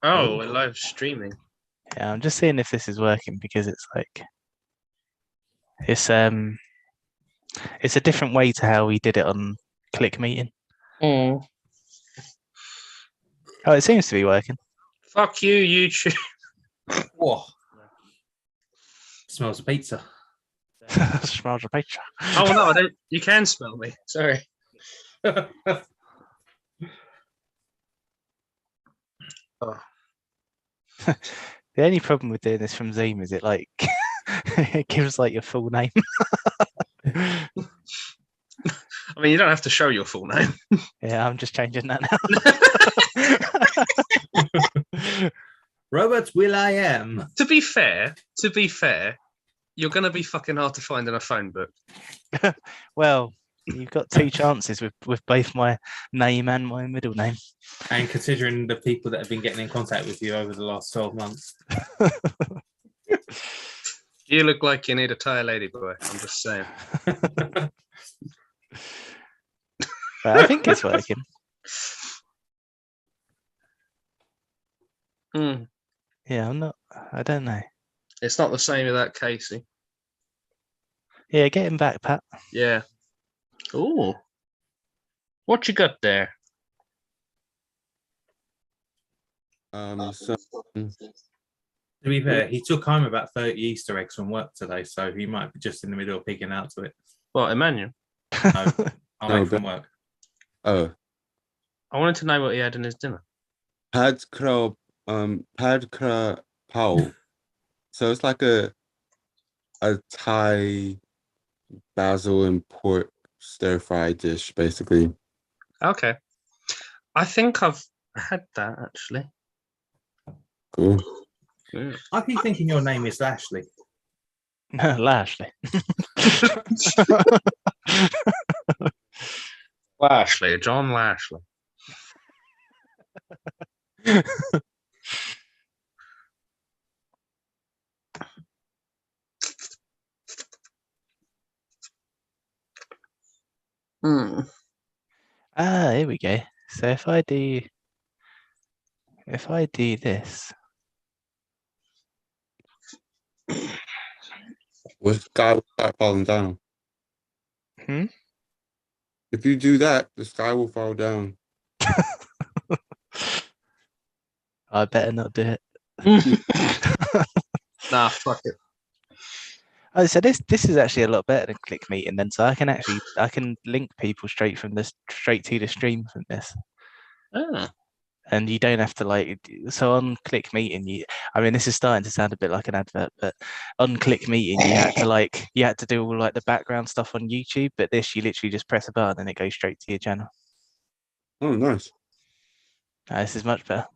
Oh, we're live streaming. Yeah, I'm just seeing if this is working because it's like it's a different way to how we did it on Click Meeting. Mm. Oh, it seems to be working. Fuck you, YouTube. Whoa. Smells of pizza. Smells of pizza. Oh no, I don't. You can smell me. Sorry. Oh. The only problem with doing this from Zoom is it like it gives like your full name. I mean, you don't have to show your full name. Yeah, I'm just changing that now. Robert Will I Am. To be fair, you're gonna be fucking hard to find in a phone book. Well, you've got two chances with both my name and my middle name. And considering the people that have been getting in contact with you over the last 12 months. You look like you need a tire lady boy. I'm just saying. But I think it's working. Mm. Yeah, I don't know. It's not the same without Casey. Yeah, get him back, Pat. Yeah. Ooh. What you got there? To be fair, he took home about 30 Easter eggs from work today, so he might be just in the middle of pigging out to it. What, Emmanuel? No, I'm from work. Oh, I wanted to know what he had in his dinner. pad kra pao. So it's like a Thai basil and pork stir fry dish, basically. Okay. I think I've had that actually. Cool. Yeah. I keep thinking your name is Lashley. Lashley. Lashley, John Lashley. Here we go. So if I do this, Well, the sky will start falling down. Hmm? If you do that, the sky will fall down. I better not do it. Nah, fuck it. Oh, so this is actually a lot better than Click Meeting then. So I can link people straight to the stream from this. Ah. And you don't have to so on Click Meeting, I mean, this is starting to sound a bit like an advert, but on Click Meeting, you had to do all like the background stuff on YouTube, but this, you literally just press a button and it goes straight to your channel. Oh, nice. This is much better.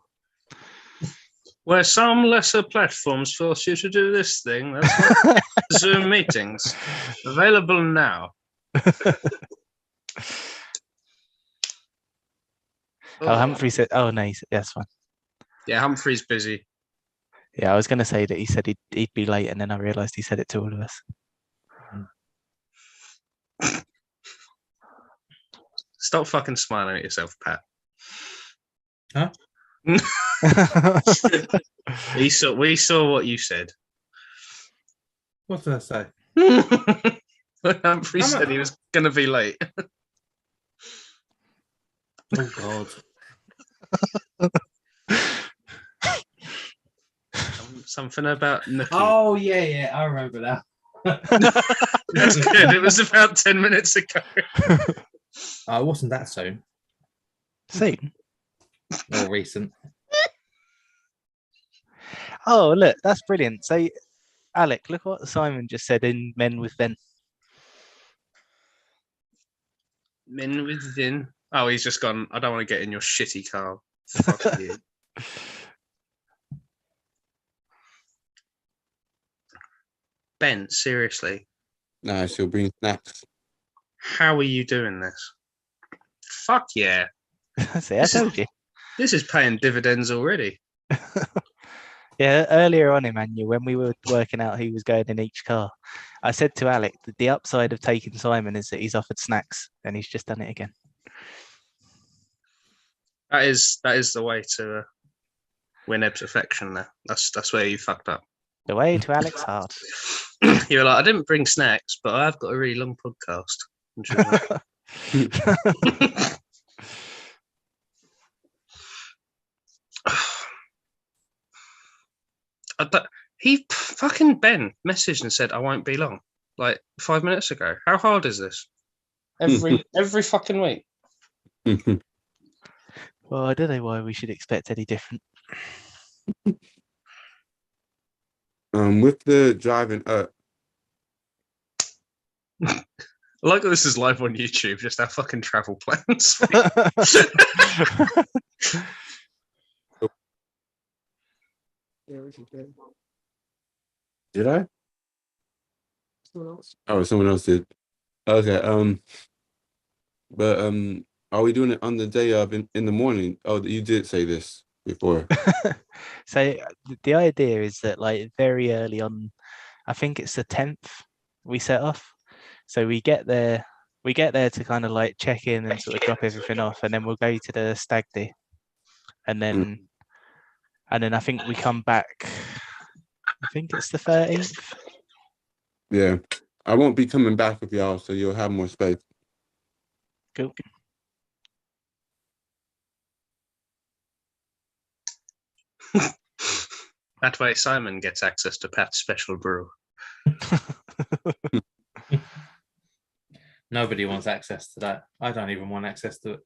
Where some lesser platforms force you to do this thing, that's like Zoom meetings. Available now. Humphrey said, oh no, that's fine. Yeah, Humphrey's busy. Yeah, I was going to say that he said he'd be late, and then I realised he said it to all of us. Stop fucking smiling at yourself, Pat. Huh? We saw what you said. What did I say? Humphrey said he was going to be late. Oh, God. Something about Nookie. Oh, yeah, I remember that. That's good. It was about 10 minutes ago. It wasn't that soon. Soon? More recent. Oh, look, that's brilliant. So, Alec, look what Simon just said in Men with Ben. Men with Vin. Oh, he's just gone, I don't want to get in your shitty car. Fuck you. Ben, seriously. Nice, you'll bring snacks. How are you doing this? Fuck yeah. See, I told you. This is paying dividends already. Yeah, earlier on, Emmanuel, when we were working out who was going in each car, I said to Alec that the upside of taking Simon is that he's offered snacks, and he's just done it again. That is the way to win Eb's affection. There, that's where you fucked up. The way to Alex Hart. You're like, I didn't bring snacks, but I've got a really long podcast. And she was like, he fucking Ben messaged and said I won't be long, like 5 minutes ago. How hard is this? Every fucking week. Well, I don't know why we should expect any different. With the driving up, I like that this is live on YouTube, just our fucking travel plans. did I? Oh, someone else did. Okay. But are we doing it on the day of in the morning? Oh, you did say this before. So the idea is that like very early on, I think it's the 10th we set off. So we get there to kind of like check in and sort of drop everything off, and then we'll go to the stag do, and then I think we come back. I think it's the 13th. Yeah, I won't be coming back with y'all, so you'll have more space. Cool. That way Simon gets access to Pat's special brew. Nobody wants access to that. I don't even want access to it.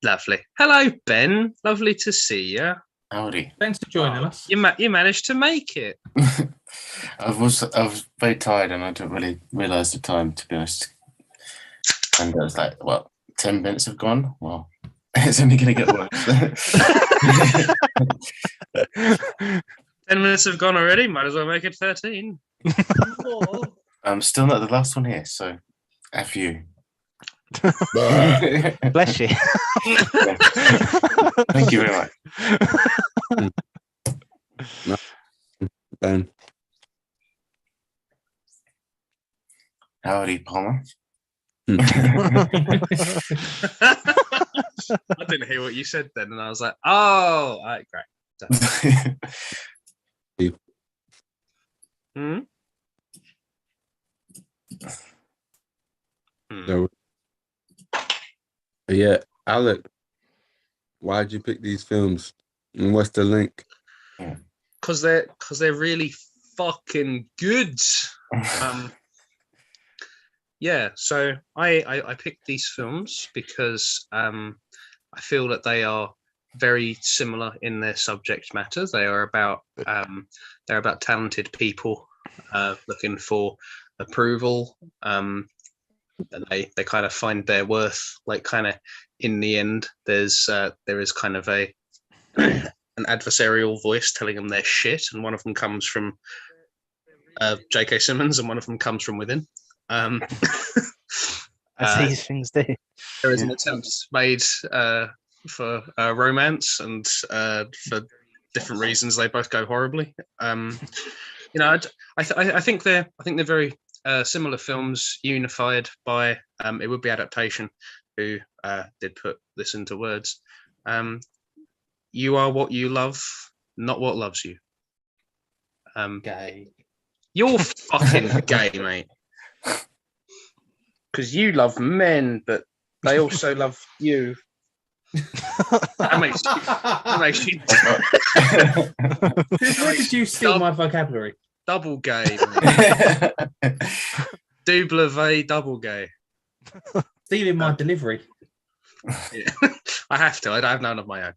Lovely. Hello, Ben. Lovely to see you. Howdy. Thanks for joining us. You managed to make it. I was very tired and I didn't really realise the time, to be honest. And I was like, 10 minutes have gone? Well, it's only going to get worse. 10 minutes have gone already. Might as well make it 13. I'm still not the last one here, so F you. Bless you. Thank you very much. Ben. Howdy, Palmer. I didn't hear what you said then, and I was like, "Oh, all right, great." So, yeah, Alec, why'd you pick these films? And what's the link? Because they're really fucking good. Yeah, so I picked these films because I feel that they are very similar in their subject matter. They are about talented people looking for approval. And they kind of find their worth, like kind of in the end. There is kind of an adversarial voice telling them they're shit, and one of them comes from J.K. Simmons, and one of them comes from within. As these things do. There is an attempt made for romance, and for different reasons, they both go horribly. I think they're very similar films, unified by it would be Adaptation, who did put this into words. You are what you love, not what loves you. Gay. You're fucking gay, mate. Because you love men, but they also love you. That makes you Where did you steal my vocabulary? double gay. Double double gay. Stealing my delivery. Yeah. I have to. I have none of my own.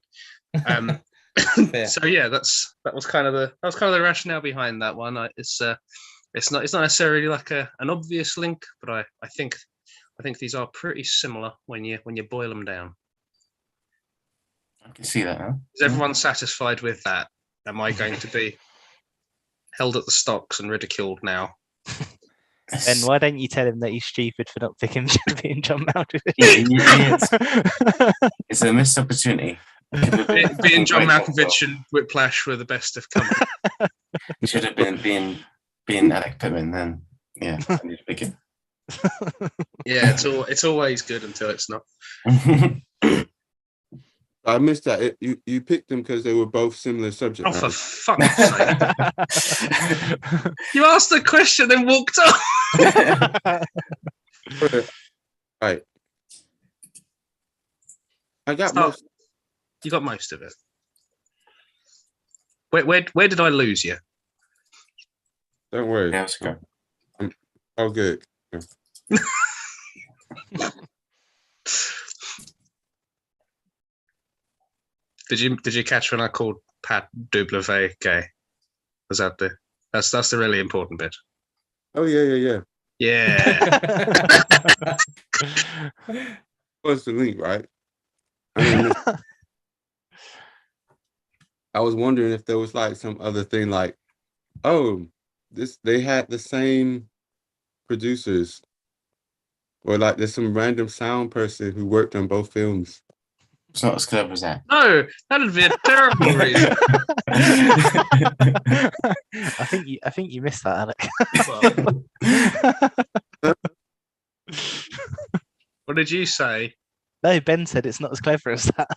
So yeah, that was kind of the rationale behind that one. It's not necessarily like an obvious link, but I think these are pretty similar when you boil them down. I can see that now. Is everyone satisfied with that? Am I going to be held at the stocks and ridiculed now? And why don't you tell him that he's stupid for not picking being John Malkovich? It's a missed opportunity. Being John Malkovich and Whiplash were the best of company. It should have been being Alec Pittman then. Yeah, I need to pick it. Yeah, it's always good until it's not. I missed that. You picked them because they were both similar subject Oh, for matters. fuck's sake! You asked the question, then walked off. Right. I got Start. most. You got most of it. Where did I lose you? Don't worry. Yeah, let's go. Oh, good. Did you catch when I called Pat W gay? Was that that's the really important bit? Oh yeah. Yeah. What's the link, right? I mean, I was wondering if there was like some other thing, like, oh, they had the same producers, or like there's some random sound person who worked on both films. It's not as clever as that. No, that'd be a terrible reason. I think you missed that, Well, what did you say? No, Ben said it's not as clever as that.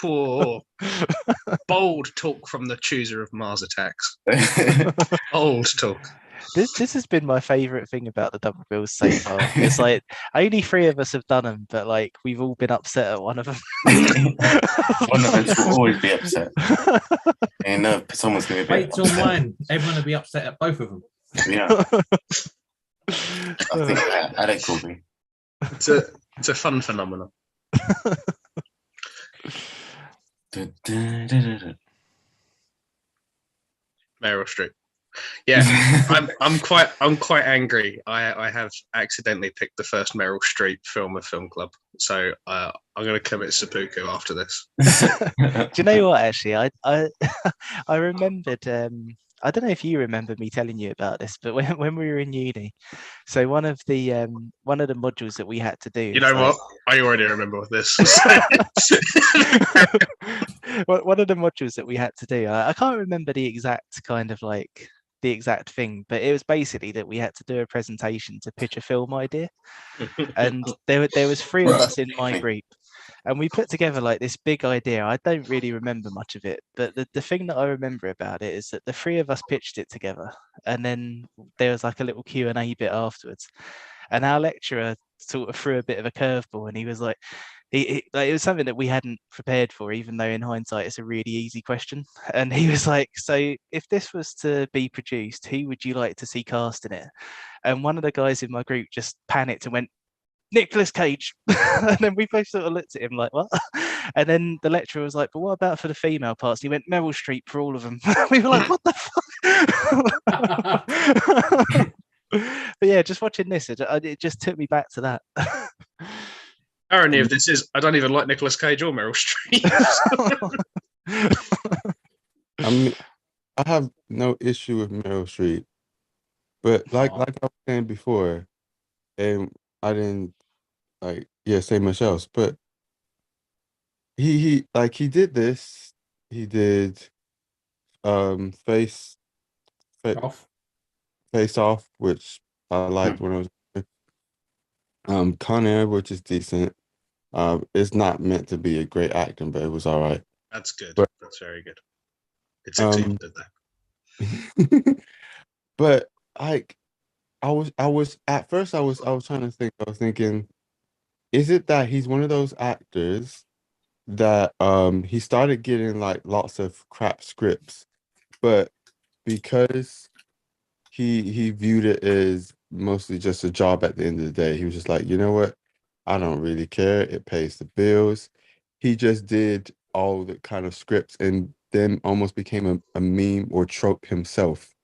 Poor bold talk from the chooser of Mars Attacks. Bold talk. This has been my favourite thing about the double bills so far. It's like only 3 of us have done them, but like we've all been upset at one of them. One of us will always be upset. You know, someone's going to be Wait till upset. mine. Everyone will be upset at both of them. Yeah, I think Alec will be. It's a fun phenomenon. Meryl Streep. Yeah, I'm quite angry. I have accidentally picked the first Meryl Streep film of Film Club, so I'm going to commit seppuku after this. Do you know what? Actually, I remembered. I don't know if you remember me telling you about this, but when we were in uni, so one of the modules that we had to do. You know what? I already remember this. One of the modules that we had to do. I can't remember the exact kind of like the exact thing, but it was basically that we had to do a presentation to pitch a film idea, and there was 3 of us in my group, and we put together like this big idea. I don't really remember much of it, but the thing that I remember about it is that the 3 of us pitched it together, and then there was like a little Q&A bit afterwards, and our lecturer sort of threw a bit of a curveball, and he was like, like, it was something that we hadn't prepared for, even though in hindsight it's a really easy question. And he was like, so if this was to be produced, who would you like to see cast in it? And one of the guys in my group just panicked and went, Nicolas Cage. And then we both sort of looked at him like, what? And then the lecturer was like, but what about for the female parts? And he went, Meryl Streep for all of them. We were like, what the fuck? But yeah, just watching this, it just took me back to that. Irony of this is I don't even like Nicolas Cage or Meryl Streep. I mean, I have no issue with Meryl Streep, but like I was saying before, and I didn't say much else, but he did this. He did face Off. Off, which I liked when I was Con Air, which is decent. It's not meant to be a great acting, but it was all right. That's good. But- That's very good. It's exceeded that. But like I was at first I was trying to think. I was thinking, is it that he's one of those actors that he started getting like lots of crap scripts, but because he viewed it as mostly just a job at the end of the day, he was just like, you know what? I don't really care. It pays the bills. He just did all the kind of scripts and then almost became a meme or trope himself.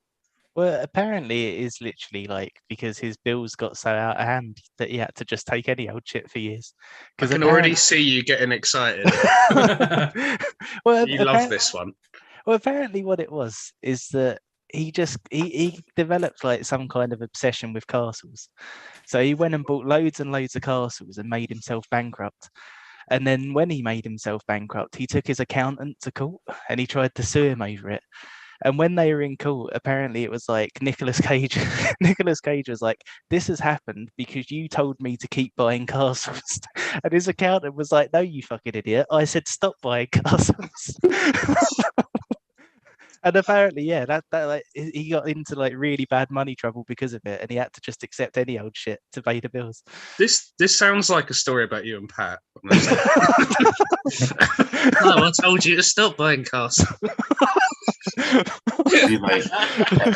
Well, apparently it is literally like because his bills got so out of hand that he had to just take any old shit for years. I can already see you getting excited. Well, You love this one. Well, apparently what it was is that he developed like some kind of obsession with castles. So he went and bought loads and loads of castles and made himself bankrupt. And then when he made himself bankrupt, he took his accountant to court and he tried to sue him over it. And when they were in court, apparently it was like Nicolas Cage. Nicolas Cage was like, "This has happened because you told me to keep buying castles," and his accountant was like, "No, you fucking idiot! I said stop buying castles." And apparently, yeah, that like he got into like really bad money trouble because of it, and he had to just accept any old shit to pay the bills. This sounds like a story about you and Pat. honestly. No, I told you to stop buying cars. You like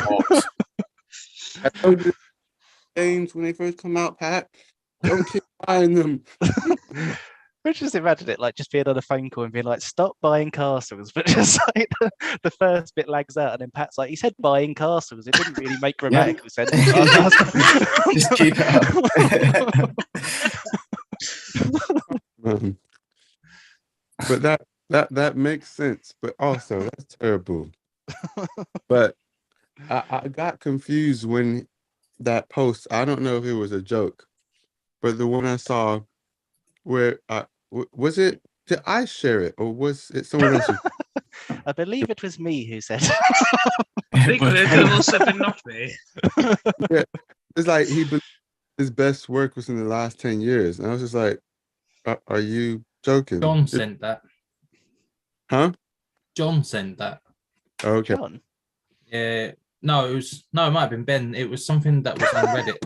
walks. I told you games when they first come out, Pat. Don't keep buying them. But just imagine it like just being on a phone call and being like, "Stop buying castles," but just like the first bit lags out, and then Pat's like, "He said buying castles. It didn't really make grammatical sense." Just keep it up. But that makes sense. But also that's terrible. But I got confused when that post. I don't know if it was a joke, but the one I saw where was it? Did I share it or was it someone else? I believe it was me who said. I think it could have also been not me. Yeah, it's like he believed his best work was in the last 10 years, and I was just like, "Are you joking?" John sent that. Huh? John sent that. Okay. John. Yeah. No, it might have been Ben. It was something that was on Reddit.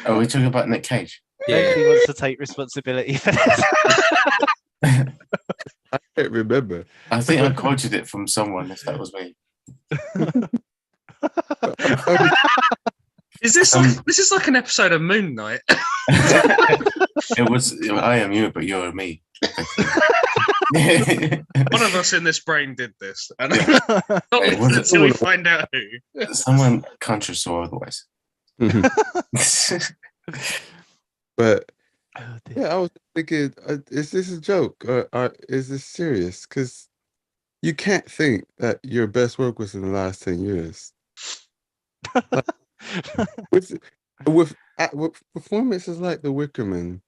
Oh, we're talking about Nick Cage. Nobody wants to take responsibility for this. I can't remember. I think I quoted it from someone, if that was me. Is this this is like an episode of Moon Knight? It was I am you, but you're me. One of us in this brain did this, and not was it until we find out who. Someone conscious or otherwise. But Oh, dear. yeah, I was thinking, is this a joke or is this serious? Because you can't think that your best work was in the last 10 years. Like, with performances like The Wicker Man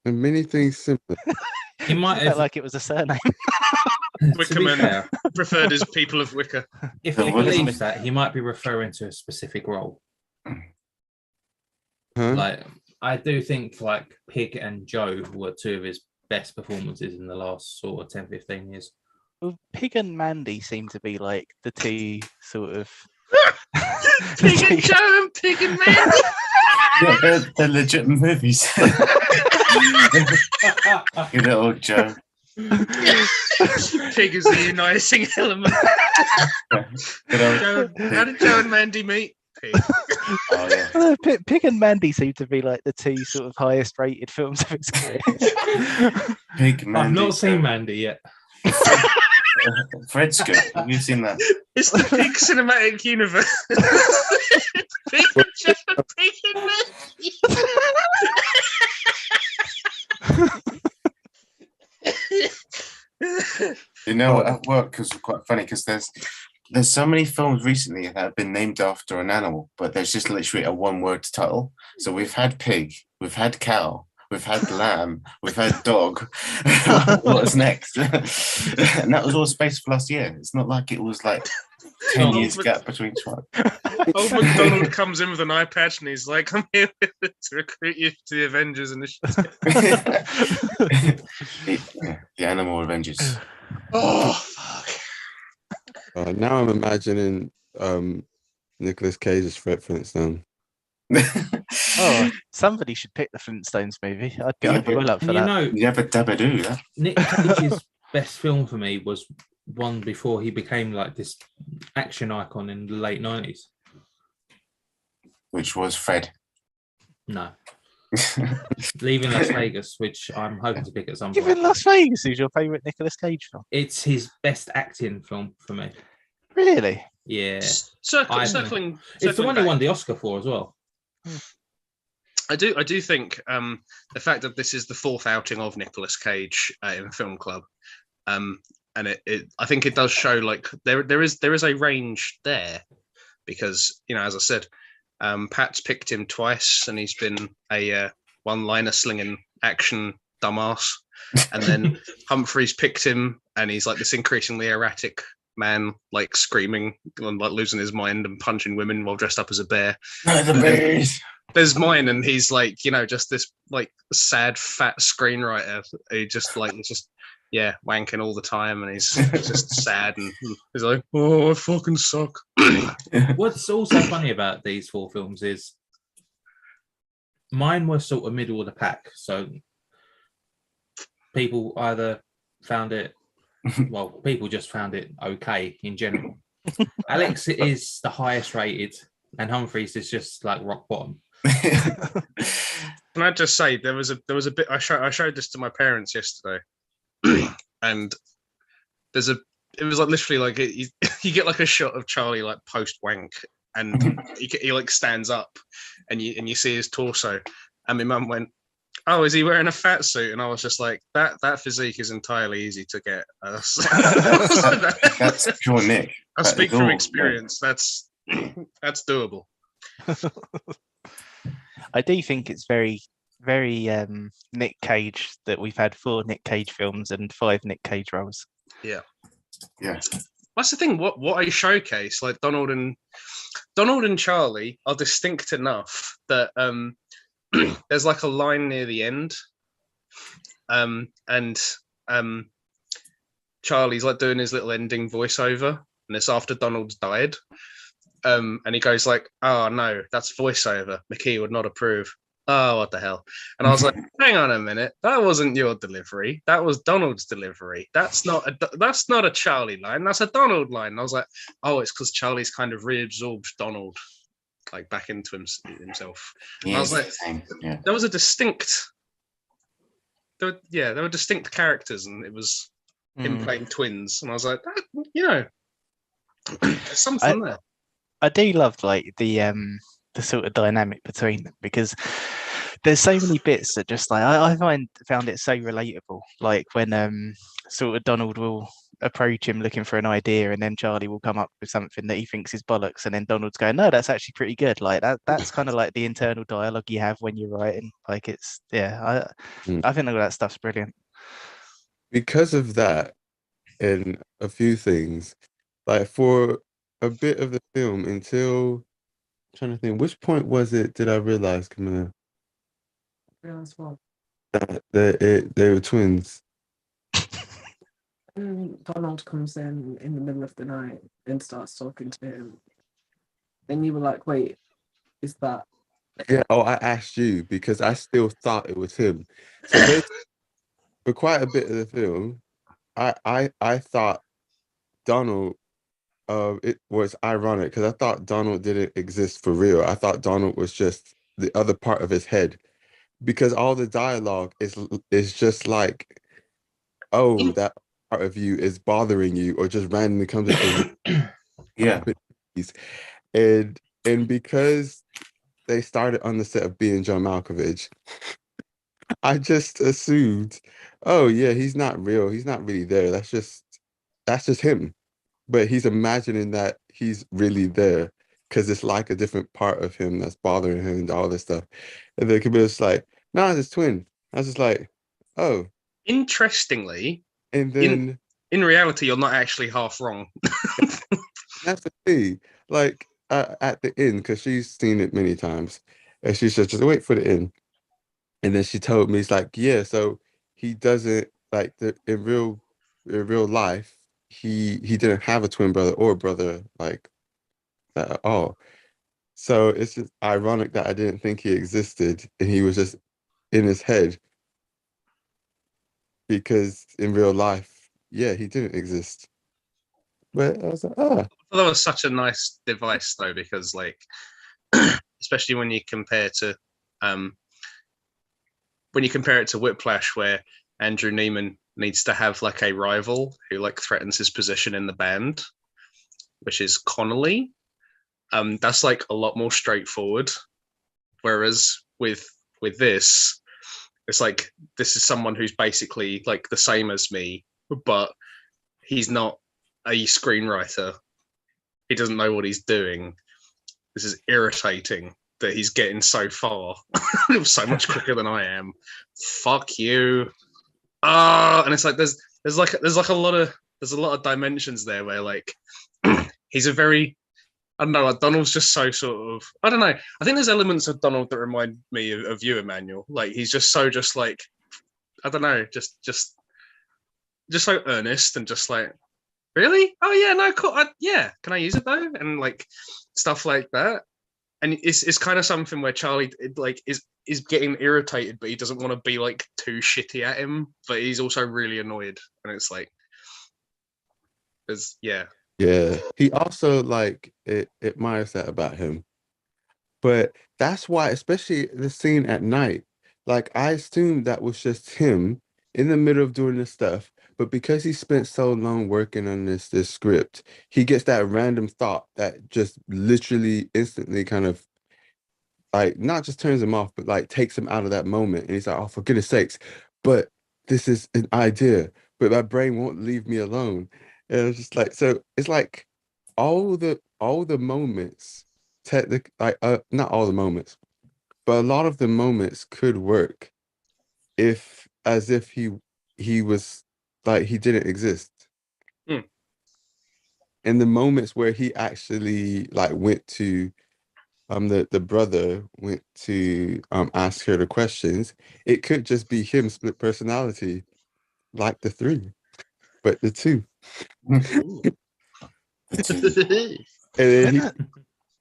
and many things similar. He might Felt have, like it was a surname. to be Wickerman fair, preferred as people of Wicker. if So he what is believes that, he might be referring to a specific role. Huh? Like, I do think like Pig and Joe were two of his best performances in the last sort of 10, 15 years. Well, Pig and Mandy seem to be like the two sort of. Pig and Joe and Pig and Mandy. Yeah, they're legit movies. Good old Joe. Pig is the uniting element. Good old How did Joe and Mandy meet? Pig. Oh, yeah. Pig and Mandy seem to be like the two sort of highest rated films of his career. Pig I've Mandy. not seen Mandy yet. Fred's good. Have you seen that? It's the Pig cinematic universe. Pig and Joe and Pig and Mandy. You know, at work, because it's quite funny, because there's so many films recently that have been named after an animal, but there's just literally a one-word title. So we've had pig, we've had cow, we've had lamb, we've had dog. What's next? And that was all spaced for last year. It's not like it was like 10 years gap between each one. Old MacDonald comes in with an eye patch and he's like, "I'm here to recruit you to the Avengers Initiative." The Animal Avengers. Oh, fuck. Now I'm imagining Nicolas Cage's Fred Flintstone. Oh, somebody should pick the Flintstones movie. I'd be well up for And you that. know, You have a dabadoo, that. Nick Cage's best film for me was one before he became like this action icon in the late 90s. Which was Fred. No. Leaving Las Vegas, which I'm hoping to pick at some Even point. Las Vegas is your favourite Nicolas Cage film? It's his best acting film for me. Really? Yeah. Circling. It's the one back, he won the Oscar for as well. I do think the fact that this is the fourth outing of Nicolas Cage in a film club, and I think it does show like there is a range there, because as I said, Pat's picked him twice and he's been a one-liner slinging action dumbass, and then Humphreys picked him, and he's like this increasingly erratic man, like screaming and like losing his mind and punching women while dressed up as a bear. No, the bears. There's mine, and he's like, just this like sad fat screenwriter who just like wanking all the time, and he's just sad, and he's like, oh, I fucking suck. What's also funny about these 4 films is mine were sort of middle of the pack. So people either found it, people just found it okay in general. Alex is the highest rated, and Humphreys is just like rock bottom. Can I just say there was a bit I showed this to my parents yesterday, and it was like literally like you get like a shot of Charlie like post wank, and he like stands up, and you see his torso, and my mum went, "Oh, is he wearing a fat suit?" And I was just like, that physique is entirely easy to get. That's pure Nick. I speak from experience. That's doable. I do think it's very, very Nick Cage that we've had 4 Nick Cage films and 5 Nick Cage roles. Yeah. That's the thing. What I showcase, like Donald and Charlie, are distinct enough that there's like a line near the end, and Charlie's like doing his little ending voiceover, and it's after Donald's died. And he goes like, "Oh no, that's voiceover. McKee would not approve." Oh, what the hell? And I was like, "Hang on a minute, that wasn't your delivery. That was Donald's delivery. That's not a Charlie line. That's a Donald line." And I was like, "Oh, it's because Charlie's kind of reabsorbed Donald, like back into himself." And I was like, "There was a distinct, there were distinct characters, and it was him playing twins." And I was like, there's something there." I do love like the sort of dynamic between them, because there's so many bits that just like I found it so relatable. Like when sort of Donald will approach him looking for an idea, and then Charlie will come up with something that he thinks is bollocks, and then Donald's going, "No, that's actually pretty good." Like that's kind of like the internal dialogue you have when you're writing. Like it's I think all that stuff's brilliant. Because of that and a few things, like for a bit of the film until I'm trying to think, which point was it did I realize, Camilla, that they were twins? Donald comes in the middle of the night and starts talking to him. Then you were like, wait, is that? Yeah, I asked you because I still thought it was him. So basically, for quite a bit of the film, I thought Donald, it was ironic because I thought Donald didn't exist for real. I thought Donald was just the other part of his head, because all the dialogue is just like, oh, that part of you is bothering you, or just randomly comes into Yeah. and because they started on the set of Being John Malkovich, I just assumed, oh yeah, he's not real. He's not really there. That's just him. But he's imagining that he's really there because it's like a different part of him that's bothering him and all this stuff. And then Camilla's like, no, it's his twin. I was just like, oh. Interestingly, And then in reality, you're not actually half wrong. that's the thing. Like at the end, because she's seen it many times, and she said, just wait for the end. And then she told me, it's like, yeah, so he doesn't like in real life, he didn't have a twin brother or a brother like that at all. So it's just ironic that I didn't think he existed and he was just in his head, because in real life, yeah, he didn't exist. But I was like, That was such a nice device though, because like especially when you compare it to Whiplash, where Andrew Neiman needs to have like a rival who like threatens his position in the band, which is Connolly. That's like a lot more straightforward. Whereas with this, it's like, this is someone who's basically like the same as me, but he's not a screenwriter. He doesn't know what he's doing. This is irritating. that he's getting so far so much quicker than I am. Fuck you. And it's like there's a lot of dimensions there where like he's a very, I don't know, like Donald's just so sort of, I don't know. I think there's elements of Donald that remind me of you, Emmanuel. Like he's just so just like, I don't know, just so earnest and just like, really? Oh yeah, no, cool. Yeah, can I use it though? And like stuff like that. And it's kind of something where Charlie like is getting irritated, but he doesn't want to be like too shitty at him, but he's also really annoyed. And it's like, there's Yeah, he also like it admires that about him. But that's why, especially the scene at night, like I assumed that was just him in the middle of doing this stuff. But because he spent so long working on this script, he gets that random thought that just literally instantly kind of like not just turns him off, but like takes him out of that moment. And he's like, oh, for goodness sakes, but this is an idea, but my brain won't leave me alone. And it's just like, so it's like all the moments, like not all the moments, but a lot of the moments could work if as if he was like he didn't exist. Hmm. And the moments where he actually like went to the brother went to ask her the questions, it could just be him split personality like the three, but the two. The two. And then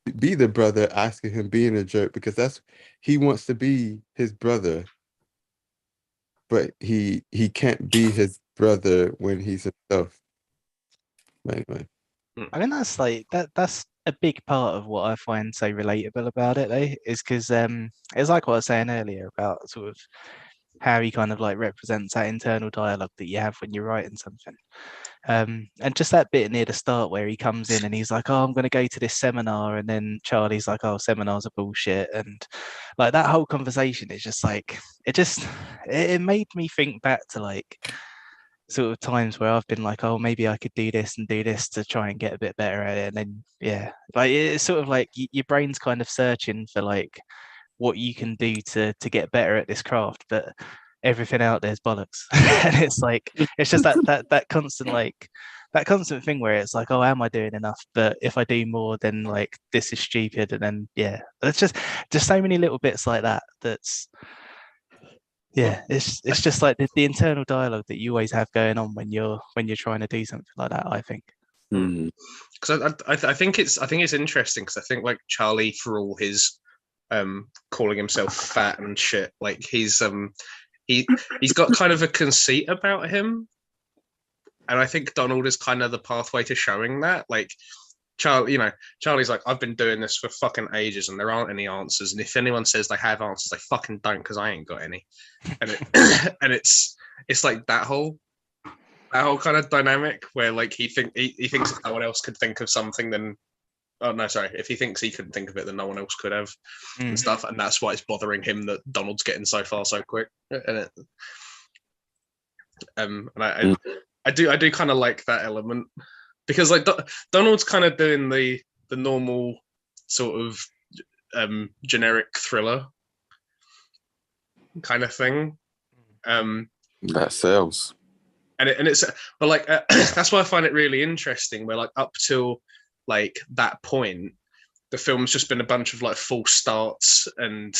he be the brother asking him being a jerk because that's he wants to be his brother, but he can't be his brother when he's himself. Anyway. I mean, that's like that's a big part of what I find so relatable about it, though, is because it's like what I was saying earlier about sort of how he kind of like represents that internal dialogue that you have when you're writing something. And just that bit near the start where he comes in and he's like, oh, I'm going to go to this seminar. And then Charlie's like, oh, seminars are bullshit. And like that whole conversation is just like, it made me think back to like sort of times where I've been like, oh, maybe I could do this and do this to try and get a bit better at it. And then, yeah, like it's sort of like your brain's kind of searching for like what you can do to get better at this craft. But everything out there's bollocks. And it's like it's just that constant like that constant thing where it's like, oh, am I doing enough? But if I do more, then like this is stupid. And then yeah, it's just so many little bits like that. That's it's just like the internal dialogue that you always have going on when you're trying to do something like that, I think. Because I think it's interesting because I think like Charlie, for all his calling himself fat and shit, like he's got kind of a conceit about him, and I think Donald is kind of the pathway to showing that. Like Charlie's like, I've been doing this for fucking ages and there aren't any answers, and if anyone says they have answers, they fucking don't, because I ain't got any. And it's like that whole kind of dynamic where like he thinks if no one else could think of something, then if he thinks he couldn't think of it, then no one else could have, and stuff, and that's why it's bothering him that Donald's getting so far so quick. And I do kind of like that element because like Donald's kind of doing the normal sort of generic thriller kind of thing. That sells. And it's but like that's why I find it really interesting. Where like up till like that point, the film's just been a bunch of like false starts and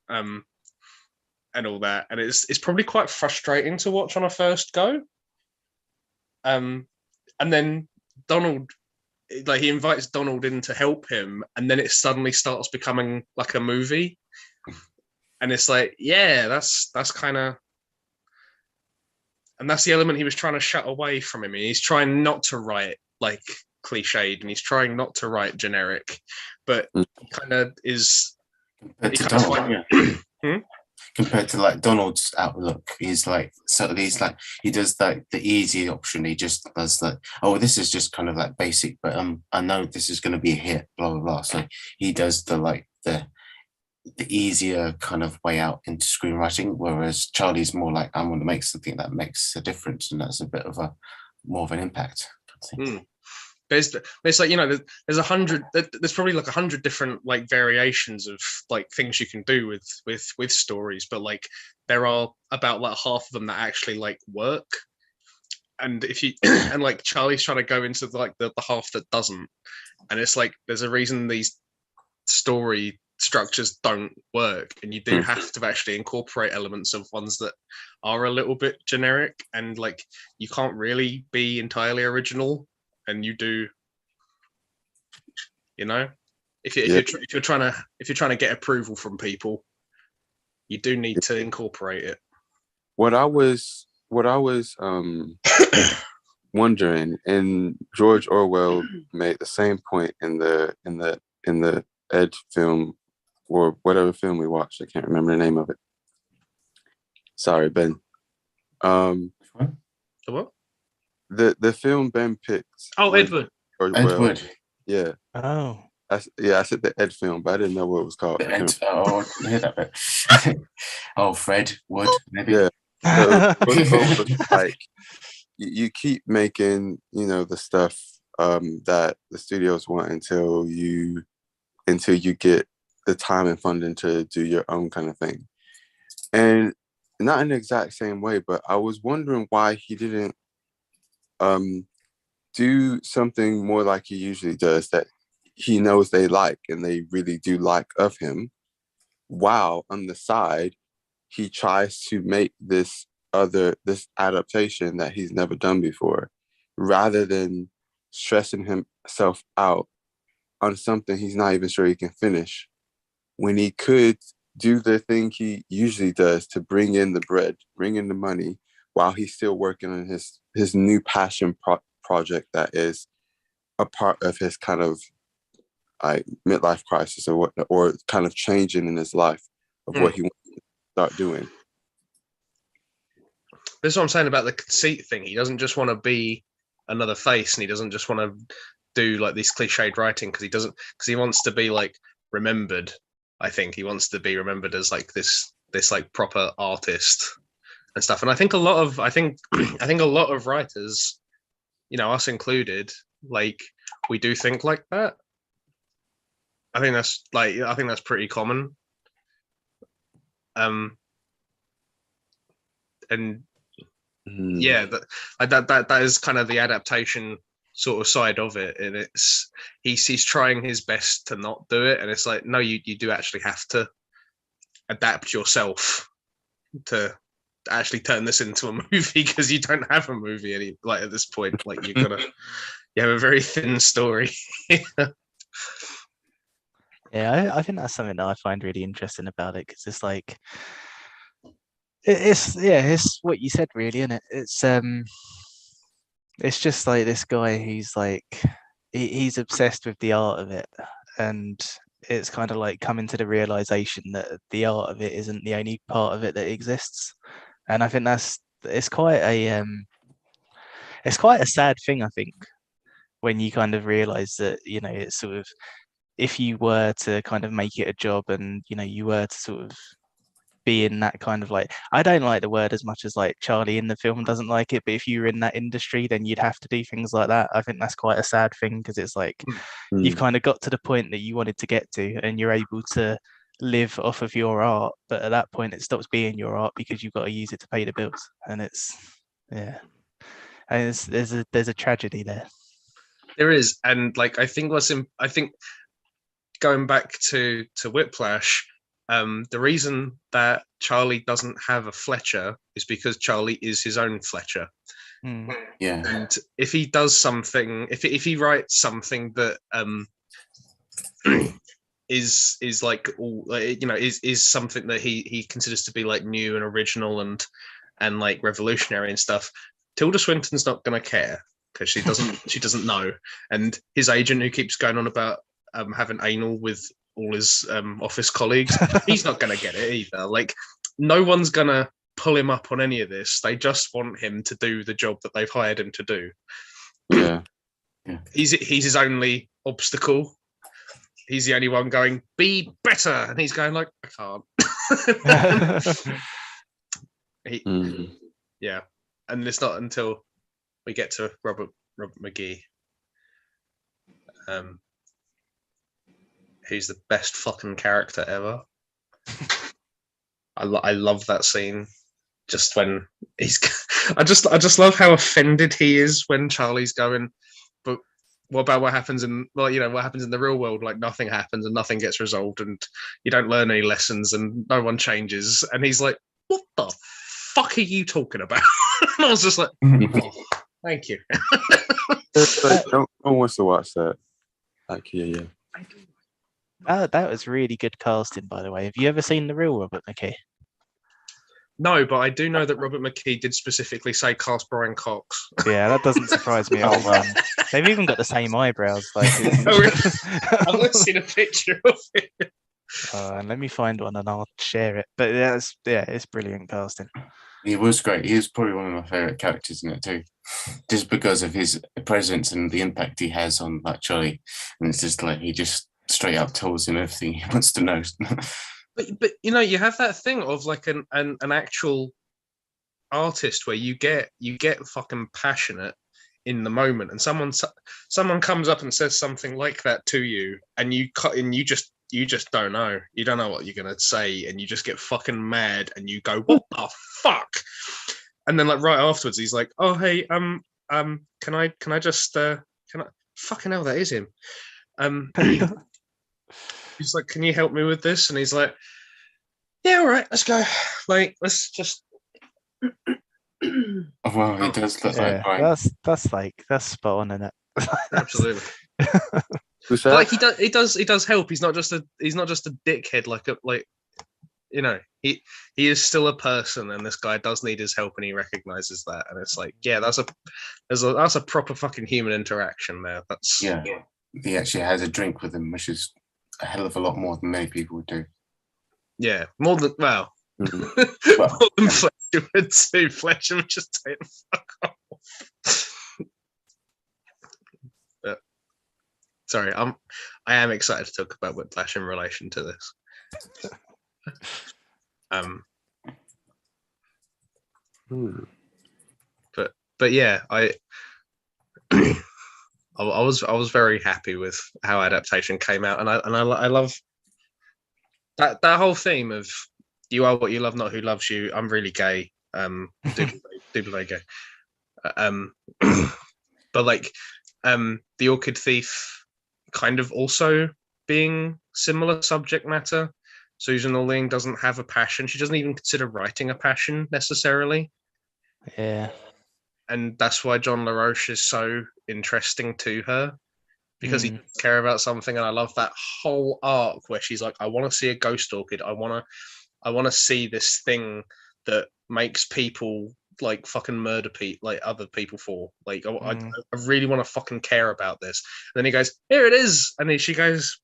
all that, and it's probably quite frustrating to watch on a first go. And then Donald, like he invites Donald in to help him, and then it suddenly starts becoming like a movie, and it's like, yeah, that's kind of. And that's the element he was trying to shut away from him. He's trying not to write like cliched, and he's trying not to write generic, but he kind of is. Compared to like Donald's outlook, he's like he does like the easy option. He just does like, oh, this is just kind of like basic, but I know this is going to be a hit, blah blah blah. So he does the easier kind of way out into screenwriting, whereas Charlie's more like, I'm going to make something that makes a difference, and that's a bit of more of an impact. it's like, you know, there's 100. There's probably like 100 different like variations of like things you can do with stories, but like there are about like half of them that actually like work. And if you and like Charlie's trying to go into like the half that doesn't, and it's like there's a reason these story structures don't work, and you do have to actually incorporate elements of ones that are a little bit generic, and like you can't really be entirely original, and you do, you know, if you're trying to get approval from people, you do need to incorporate it. What I was wondering, and George Orwell made the same point in the Ed film, or whatever film we watched. I can't remember the name of it. Sorry, Ben. The what? The film Ben picked. Oh, Edward. Edward. Yeah. Oh. I said the Ed film, but I didn't know what it was called. Oh, I didn't hear that bit. Oh, Fred Wood, maybe. Yeah. So, like, you keep making, you know, the stuff that the studios want until you get the time and funding to do your own kind of thing. And not in the exact same way, but I was wondering why he didn't do something more like he usually does, that he knows they like and they really do like of him, while on the side he tries to make this adaptation that he's never done before, rather than stressing himself out on something he's not even sure he can finish, when he could do the thing he usually does to bring in the bread, bring in the money, while he's still working on his new passion project that is a part of his kind of like midlife crisis, or what, or kind of changing in his life of what he wants to start doing. This is what I'm saying about the conceit thing. He doesn't just want to be another face, and he doesn't just want to do like this cliched writing because he wants to be like remembered. I think he wants to be remembered as like this like proper artist and stuff. And I think a lot of writers, you know, us included, like we do think like that. I think that's pretty common. And yeah, that is kind of the adaptation sort of side of it, and it's he's trying his best to not do it, and it's like, no, you do actually have to adapt yourself to actually turn this into a movie, because you don't have a movie at this point. Like you have a very thin story. Yeah, I think that's something that I find really interesting about it, because it's like it's what you said, really, isn't it? It's just like this guy who's like he's obsessed with the art of it, and it's kind of like coming to the realization that the art of it isn't the only part of it that exists. And I think it's quite a sad thing, I think, when you kind of realize that, you know, it's sort of, if you were to kind of make it a job, and, you know, you were to sort of be in that kind of, like, I don't like the word as much as like Charlie in the film doesn't like it, but if you were in that industry, then you'd have to do things like that. I think that's quite a sad thing, because it's like you've kind of got to the point that you wanted to get to, and you're able to live off of your art, but at that point it stops being your art because you've got to use it to pay the bills. And it's and there's a tragedy there. There is. And like I think going back to Whiplash, the reason that Charlie doesn't have a Fletcher is because Charlie is his own Fletcher. Yeah. And if he does something, if he writes something that is like all, you know, is something that he considers to be like new and original and like revolutionary and stuff, Tilda Swinton's not going to care, because she doesn't know. And his agent, who keeps going on about having anal with all his office colleagues, he's not going to get it either. Like, no one's going to pull him up on any of this. They just want him to do the job that they've hired him to do. Yeah. He's his only obstacle. He's the only one going, be better, and he's going like, I can't. Yeah, and it's not until we get to Robert McGee He's the best fucking character ever. I love that scene. Just when he's, I just love how offended he is when Charlie's going. But what about what happens in, well, you know, what happens in the real world? Like nothing happens and nothing gets resolved, and you don't learn any lessons, and no one changes. And he's like, "What the fuck are you talking about?" And I was just like, oh, "Thank you." No one wants to watch that. Like, yeah. That was really good casting, by the way. Have you ever seen the real Robert McKee? No, but I do know that Robert McKee did specifically say cast Brian Cox. Yeah, that doesn't surprise me at all. They've even got the same eyebrows. Like, I've not seen a picture of it. And let me find one and I'll share it. But it's brilliant casting. He was great. He was probably one of my favorite characters in it too, just because of his presence and the impact he has on like Charlie. And it's just like he just straight up tells him everything he wants to know. But you know, you have that thing of like an actual artist where you get fucking passionate in the moment, and someone comes up and says something like that to you, and you just don't know. You don't know what you're gonna say, and you just get fucking mad, and you go, "What the fuck?" And then like right afterwards, he's like, "Oh hey, can I just fucking hell, that is him." He's like, "Can you help me with this?" And he's like, "Yeah, all right, let's go. Like, let's just." Oh, wow, he does look like Brian. That's spot on, isn't it? Absolutely. Who's But, that? like he does help. He's not just a dickhead. Like you know, he is still a person, and this guy does need his help, and he recognizes that. And it's like, yeah, that's a proper fucking human interaction there. That's Yeah. He actually has a drink with him, which is a hell of a lot more than many people would do. Yeah, more than more than Fletcher would do. Fletcher would just take the fuck off. But, sorry, I am excited to talk about Whiplash in relation to this. But yeah, I was very happy with how Adaptation came out, and I love that whole theme of you are what you love, not who loves you. I'm really gay. Double gay. But like the Orchid Thief kind of also being similar subject matter. Susan Orlean doesn't have a passion. She doesn't even consider writing a passion necessarily. Yeah. And that's why John LaRoche is so interesting to her, because he doesn't care about something. And I love that whole arc where she's like, I want to see a ghost orchid. I want to see this thing that makes people like fucking murder like other people for. Like, I really want to fucking care about this. And then he goes, here it is. And then she goes,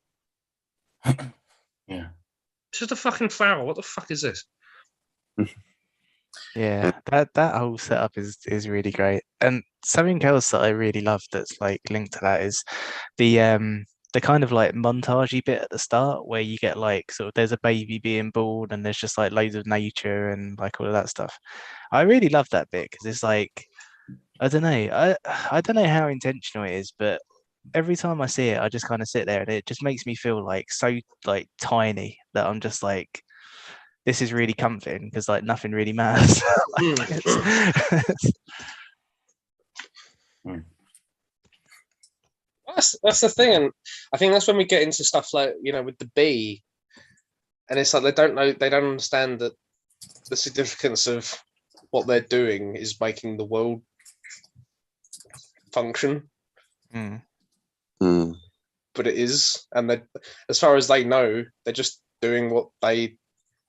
yeah. It's just a fucking flower. What the fuck is this? Yeah, that whole setup is really great. And something else that I really love that's like linked to that is the kind of like montagey bit at the start where you get like sort of there's a baby being born and there's just like loads of nature and like all of that stuff. I really love that bit because it's like I don't know, I don't know how intentional it is, but every time I see it, I just kind of sit there and it just makes me feel like so like tiny that I'm just like, this is really comforting because like nothing really matters. That's the thing, and I think that's when we get into stuff like, you know, with the bee, and it's like they don't understand that the significance of what they're doing is making the world function. But it is, and they, as far as they know, they're just doing what they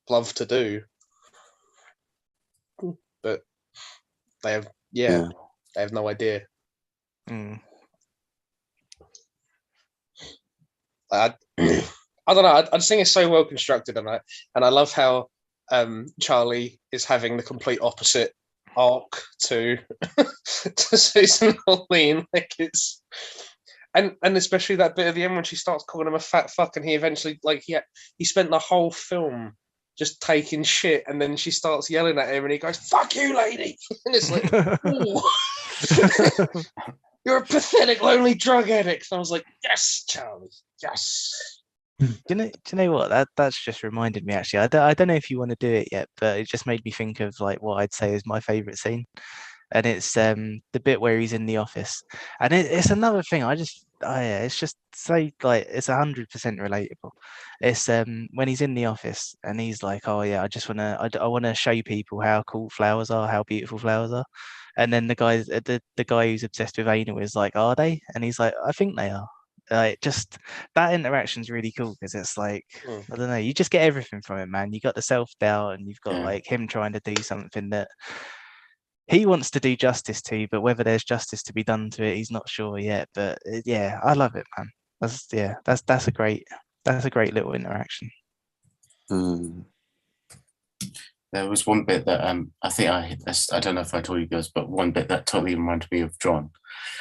love to do. But they have, they have no idea. I don't know. I just think it's so well constructed, and I love how Charlie is having the complete opposite arc to Susan Orlean. Like it's and especially that bit at the end when she starts calling him a fat fuck, and he eventually like he spent the whole film just taking shit, and then she starts yelling at him, and he goes, "Fuck you, lady!" And it's like, You're a pathetic, lonely drug addict. And I was like, yes, Charlie, yes. Do you know what? That's just reminded me actually. I don't know if you want to do it yet, but it just made me think of like what I'd say is my favorite scene. And it's the bit where he's in the office. And it's another thing. Yeah, it's just so like it's 100% relatable. It's when he's in the office and he's like, oh yeah, I want to show people how cool flowers are, how beautiful flowers are. And then the guy who's obsessed with anal is like, are they? And he's like, I think they are. Like just that interaction's really cool because it's like I don't know, you just get everything from it, man. You got the self-doubt and you've got like him trying to do something that he wants to do justice to, but whether there's justice to be done to it, he's not sure yet. But yeah, I love it, man. That's a great little interaction. There was one bit that I don't know if I told you guys, but one bit that totally reminded me of John.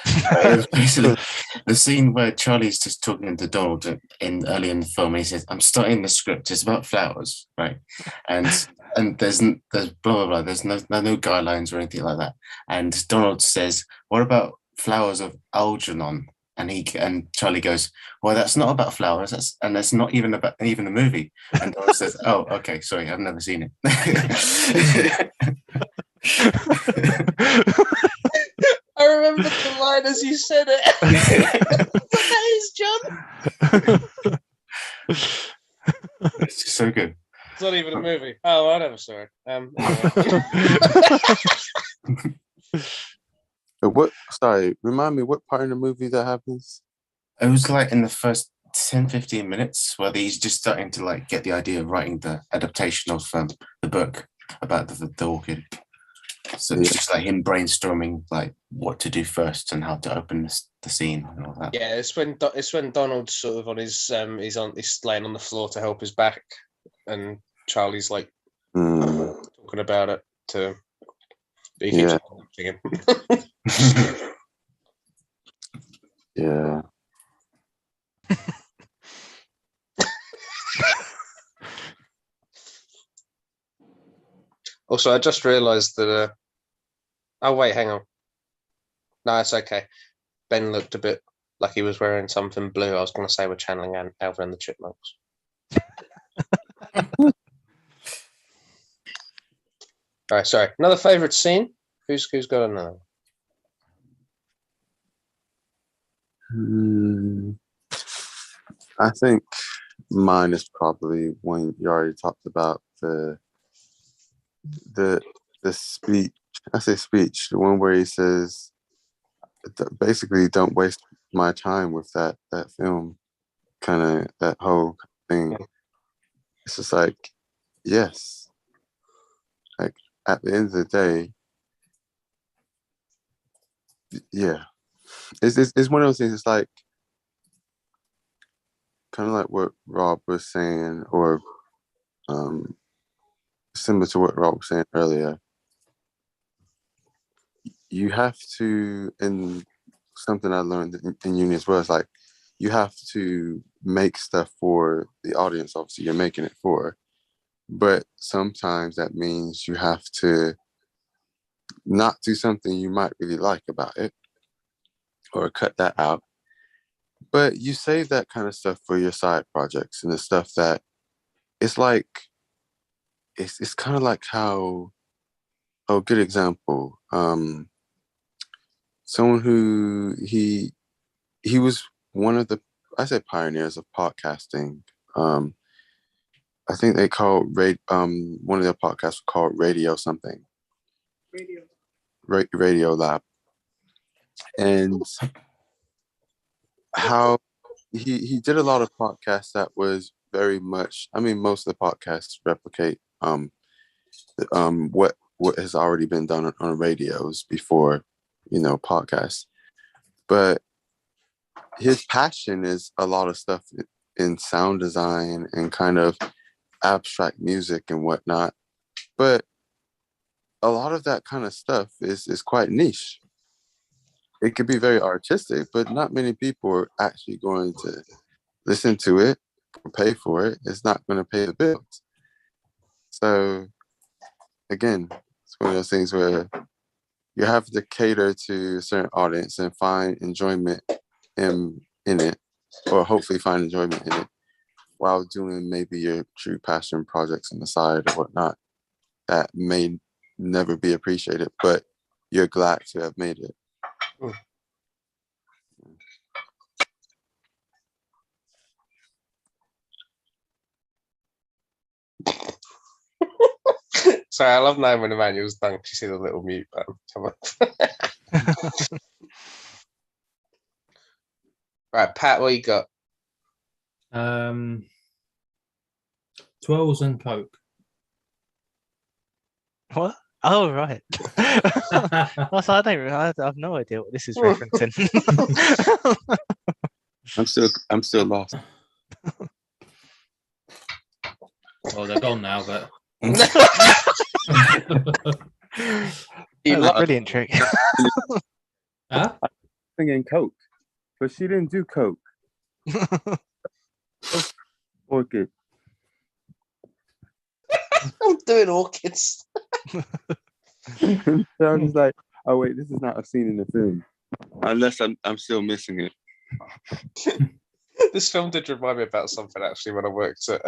It was basically the scene where Charlie's just talking to Donald early in the film. And he says, "I'm starting the script. It's about flowers, right?" And there's blah blah blah. There's no guidelines or anything like that. And Donald says, "What about flowers of Algernon?" And Charlie goes, "Well, that's not about flowers. That's not even about a movie." And Donald says, "Oh, okay, sorry, I've never seen it." I remember the line as you said it. What that is, John? It's just so good. It's not even a movie. Oh, I never saw it. Anyway. Sorry, remind me what part in the movie that happens? It was like in the first 10-15 minutes where he's just starting to like get the idea of writing the adaptation of the book about the orchid. So it's just like him brainstorming like what to do first and how to open the scene and all that. Yeah, it's when Donald's sort of on his he's laying on the floor to help his back, and Charlie's like talking about it to. He keeps watching him. Yeah. Also, I just realised that. Oh wait, hang on. No, it's okay. Ben looked a bit like he was wearing something blue. I was going to say we're channeling Alvin and the Chipmunks. All right, sorry. Another favourite scene. Who's got another? I think mine is probably when you already talked about the speech. I say speech, the one where he says, basically, don't waste my time with that film, kind of that whole thing. It's just like, yes, like at the end of the day, yeah, it's one of those things. It's like kind of like what Rob was saying, or similar to what Rob was saying earlier. You have to, and something I learned in uni as well, is like you have to make stuff for the audience. Obviously, you're making it for, but sometimes that means you have to not do something you might really like about it, or cut that out. But you save that kind of stuff for your side projects and the stuff that it's like. It's kind of like how. Oh, good example. Someone who he was one of the, I say, pioneers of podcasting. I think they call one of their podcasts called Radio something. Radio Lab. And how he did a lot of podcasts that was very much, I mean, most of the podcasts replicate what has already been done on radios before, podcasts. But his passion is a lot of stuff in sound design and kind of abstract music and whatnot. But a lot of that kind of stuff is quite niche. It could be very artistic, but not many people are actually going to listen to it or pay for it. It's not going to pay the bills. So again, it's one of those things where you have to cater to a certain audience and find enjoyment in it, or hopefully find enjoyment in it, while doing maybe your true passion projects on the side or whatnot that may never be appreciated, but you're glad to have made it. Sorry, I love knowing when Emmanuel's done. You see the little mute button. Come on. Right, Pat, what you got? Twirls and Coke. What? Oh, right. Also, I have no idea what this is referencing. I'm still lost. Well, they're gone now, but That was a brilliant trick. huh? Thinking Coke, but she didn't do Coke. Orchid. I'm doing orchids. So I'm just like, oh wait, this is not a scene in the film, unless I'm still missing it. This film did remind me about something actually when I worked at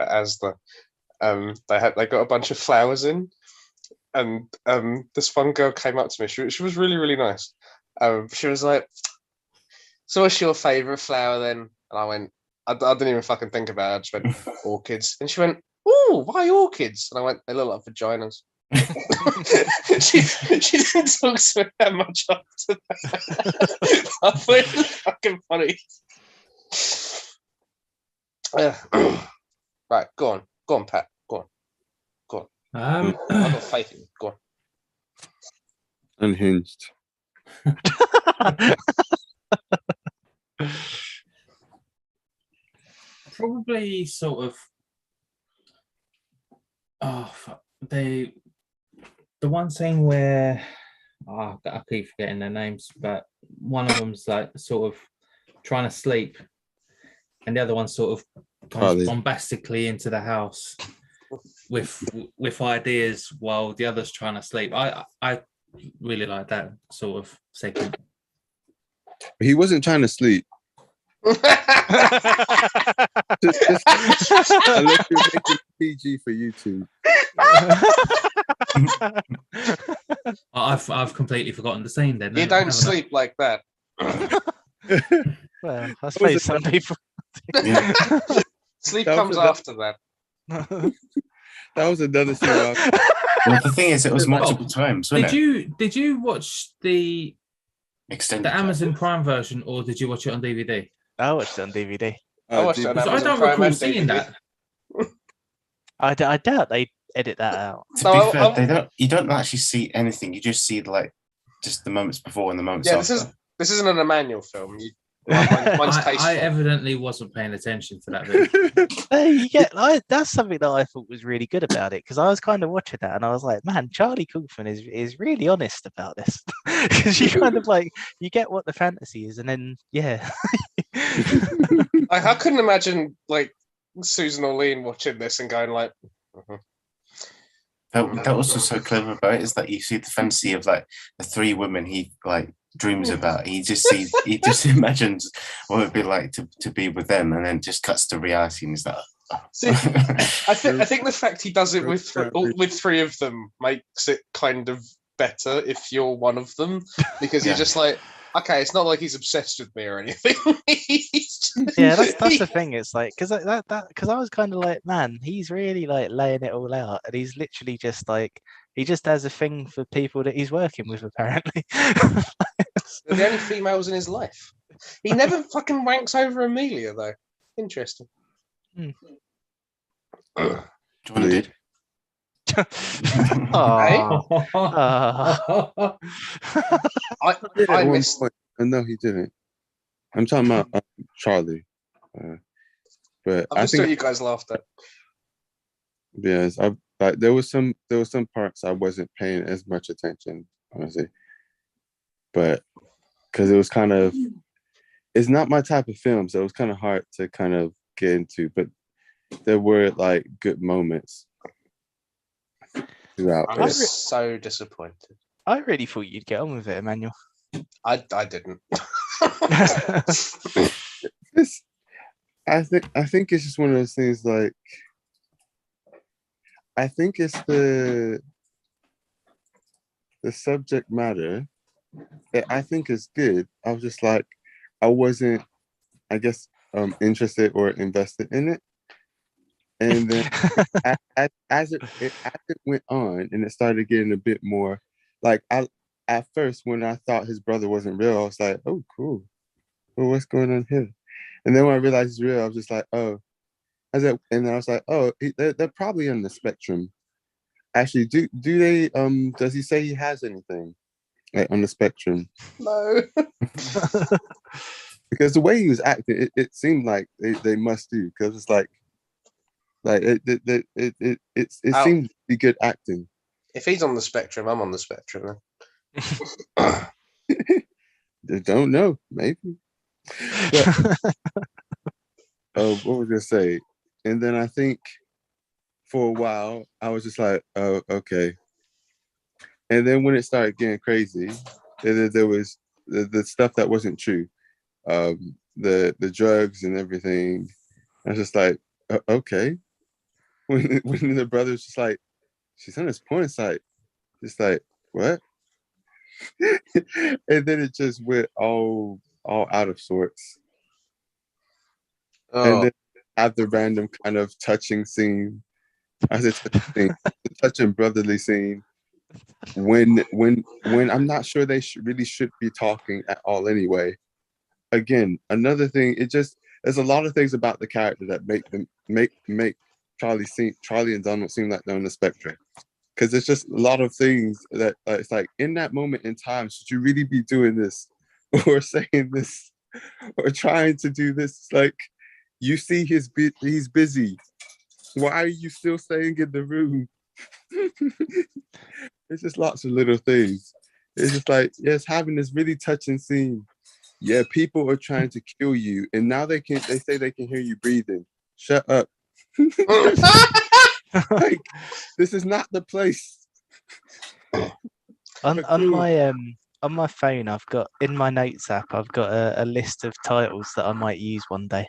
ASDA. They got a bunch of flowers in, and this one girl came up to me. She was really, really nice. She was like, "So what's your favourite flower then?" And I went, I didn't even fucking think about it. I just went, "Orchids." And she went, "Oh, why orchids?" And I went, "They look like vaginas." she didn't talk to me that much after that. I thought it was fucking funny. Right, go on, Pat. Go on. I've got faith in you. Go on. Unhinged. Probably sort of. The one scene where I keep forgetting their names, but one of them's like sort of trying to sleep, and the other one sort of comes bombastically into the house with ideas while the other's trying to sleep. I really like that sort of segment. He wasn't trying to sleep. Just, unless you're making PG for YouTube. I've completely forgotten the scene then. You don't sleep like that. Well, I suppose some people. Sleep comes after that. That was another scene. Well, the thing is, it was multiple times, wasn't it? Did you watch the Extended Amazon Prime version, or did you watch it on DVD? I watched it on DVD. I watched it on Amazon I don't Prime recall and seeing DVD. that. I doubt they edit that out. To be fair, you don't actually see anything. You just see just the moments before and the moments after. This isn't an Emmanuel film. I evidently wasn't paying attention to that bit. That's something that I thought was really good about it, because I was kind of watching that and I was like, man, Charlie Kaufman is really honest about this, because you kind of like, you get what the fantasy is, and then I couldn't imagine like Susan Orlean watching this and going like. That was what's so clever about it, is that you see the fantasy of like the three women he like dreams about. He just imagines what it'd be like to be with them, and then just cuts to reality and he's like. See, I think the fact he does it with three of them makes it kind of better if you're one of them, because you're just like, okay, it's not like he's obsessed with me or anything. Yeah, that's the thing. It's like, because I was kind of like, man, he's really like laying it all out, and he's literally just like, he just has a thing for people that he's working with, apparently. They're the only females in his life. He never fucking wanks over Amelia, though. Interesting. John did. I missed. No, he didn't. I'm talking about Charlie. But I think you guys laughed at. Yes, there was some parts I wasn't paying as much attention, honestly. But because it was kind of, it's not my type of film, so it was kind of hard to kind of get into. But there were like good moments throughout. I was so disappointed. I really thought you'd get on with it, Emmanuel. I didn't. This, I think it's just one of those things. Like, I think it's the subject matter that I think is good. I was just like, I wasn't, I guess, interested or invested in it. And then as it went on and it started getting a bit more like, I at first when I thought his brother wasn't real, I was like, oh cool, well, what's going on here? And then when I realized it's real, I was just like, oh, and then I was like, oh, they're probably on the spectrum. Actually, do they does he say he has anything like on the spectrum? No. Because the way he was acting, it seemed like they must do, because it's like it Ow. seemed to be good acting. If he's on the spectrum, I'm on the spectrum. Then. They don't know, maybe. But, what was I gonna say? And then I think for a while I was just like, oh, okay. And then when it started getting crazy, there was the stuff that wasn't true, the drugs and everything. I was just like, okay. When the brother's just like, she's on this porn site, just like, what? And then it just went all out of sorts. Oh. And then have the random kind of touching scene, as it's the touching brotherly scene, when I'm not sure they really should be talking at all anyway. Again, another thing, there's a lot of things about the character that make Charlie and Donald seem like they're on the spectrum. Because there's just a lot of things that it's like, in that moment in time, should you really be doing this or saying this or trying to do this? Like, you see he's busy. Why are you still staying in the room? It's just lots of little things. It's just like, yes, having this really touching scene. Yeah, people are trying to kill you, and now they say they can hear you breathing. Shut up. Like, this is not the place. On my phone, I've got, in my notes app, I've got a list of titles that I might use one day,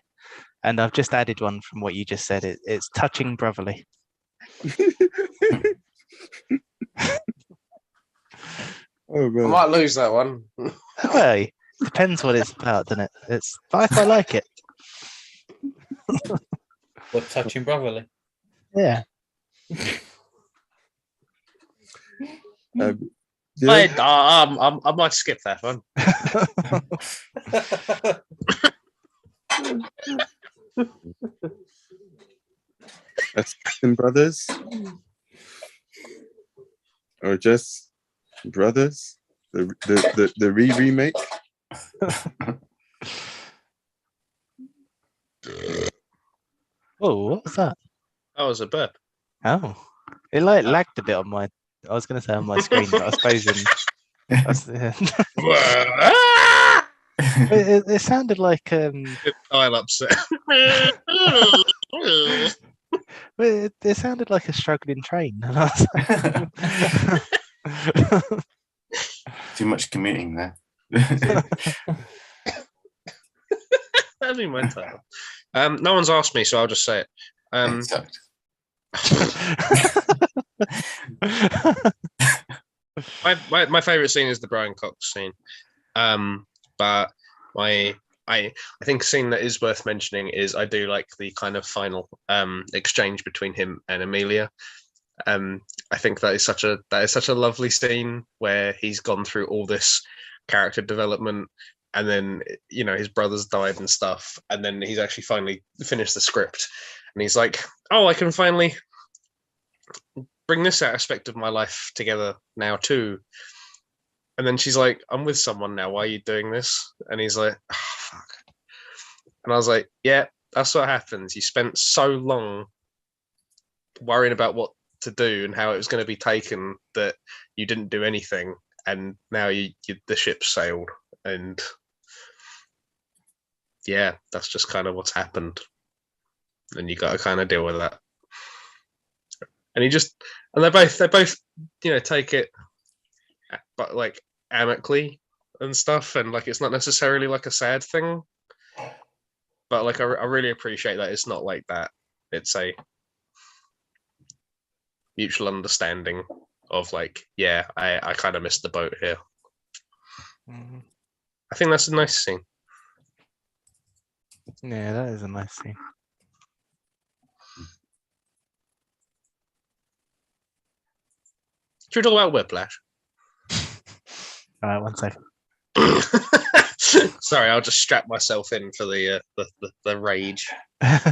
and I've just added one from what you just said. It's touching brotherly. Oh I man. might lose that one. Well, depends what it's about, doesn't it? If I like it. What, touching brotherly? Yeah. I might skip that one. Assassin Brothers, or just Brothers, the remake. Oh, what was that? That was a burp. Oh, it like lagged a bit on my. I was going to say on my screen, but I suppose it sounded like I'll upset. it sounded like a struggling train. And I was like, Too much commuting there. That'd be my title. No one's asked me, so I'll just say it. It sucked. My favorite scene is the Brian Cox scene, but I think a scene that is worth mentioning is, I do like the kind of final exchange between him and Amelia. I think that is such a lovely scene where he's gone through all this character development, and then his brother's died and stuff, and then he's actually finally finished the script, and he's like, oh, I can finally bring this aspect of my life together now too. And then she's like, I'm with someone now, why are you doing this? And he's like, oh, fuck. And I was like, yeah, that's what happens. You spent so long worrying about what to do and how it was going to be taken that you didn't do anything, and now the ship sailed, and yeah, that's just kind of what's happened, and you got to kind of deal with that. And they both take it but like amicably and stuff, and like it's not necessarily like a sad thing. But like I really appreciate that it's not like that. It's a mutual understanding of like, yeah, I kind of missed the boat here. Mhm. I think that's a nice scene. Yeah, that is a nice scene. Should we talk about Whiplash? All right, 1 second. Sorry, I'll just strap myself in for the rage.